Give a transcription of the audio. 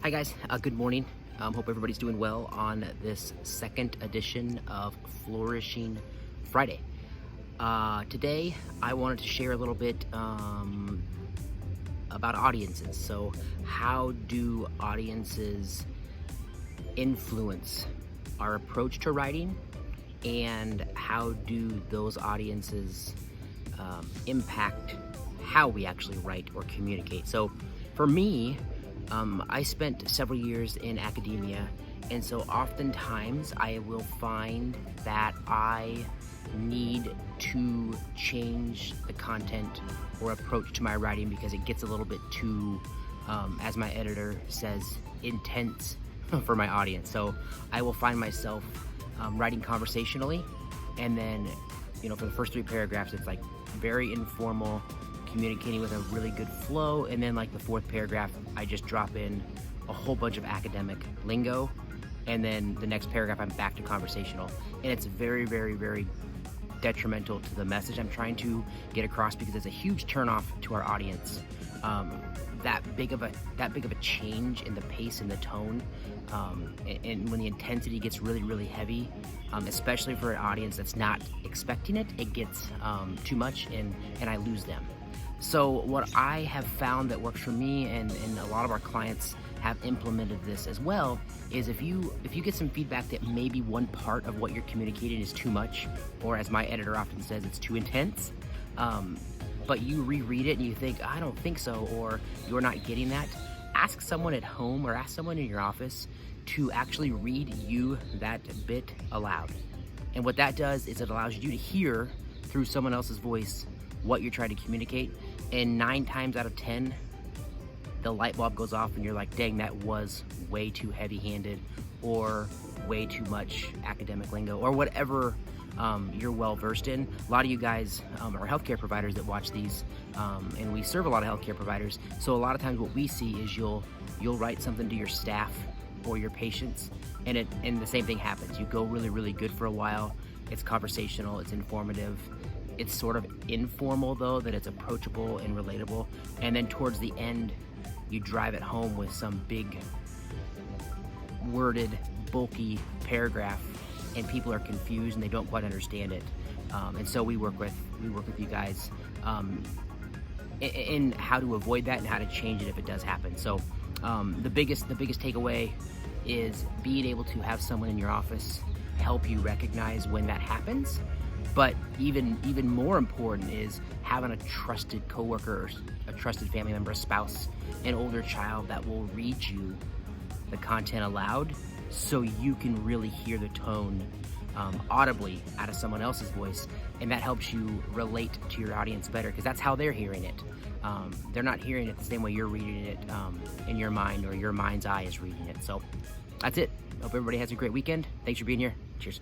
Hi guys, good morning. Hope everybody's doing well on this second edition of Flourishing Friday. Today I wanted to share a little bit about audiences. So how do audiences influence our approach to writing, and how do those audiences impact how we actually write or communicate? So for me, I spent several years in academia, and so oftentimes I will find that I need to change the content or approach to my writing because it gets a little bit too, as my editor says, intense for my audience. So I will find myself writing conversationally, and then, for the first 3 paragraphs, it's like very informal, communicating with a really good flow, and then like the 4th paragraph, I just drop in a whole bunch of academic lingo, and then the next paragraph I'm back to conversational, and it's very, very, very detrimental to the message I'm trying to get across, because it's a huge turnoff to our audience. That big of a change in the pace and the tone, and when the intensity gets really, really heavy, especially for an audience that's not expecting it, it gets too much, and I lose them. So what I have found that works for me, and a lot of our clients have implemented this as well, is if you get some feedback that maybe one part of what you're communicating is too much, or as my editor often says, it's too intense, but you reread it and you think, I don't think so, or you're not getting that, ask someone at home or ask someone in your office to actually read you that bit aloud. And what that does is it allows you to hear through someone else's voice what you're trying to communicate, and 9 times out of 10, the light bulb goes off and you're like, dang, that was way too heavy-handed, or way too much academic lingo, or whatever you're well versed in. A lot of you guys are healthcare providers that watch these, and we serve a lot of healthcare providers. So a lot of times what we see is you'll write something to your staff or your patients, and the same thing happens. You go really, really good for a while. It's conversational, it's informative. It's sort of informal though, that it's approachable and relatable. And then towards the end, you drive it home with some big worded, bulky paragraph, and people are confused and they don't quite understand it. And so we work with you guys in how to avoid that and how to change it if it does happen. So the biggest takeaway is being able to have someone in your office help you recognize when that happens. But even more important is having a trusted coworker, a trusted family member, a spouse, an older child that will read you the content aloud, so you can really hear the tone audibly out of someone else's voice, and that helps you relate to your audience better, because that's how they're hearing it. They're not hearing it the same way you're reading it in your mind, or your mind's eye is reading it. So that's it. Hope everybody has a great weekend. Thanks for being here. Cheers.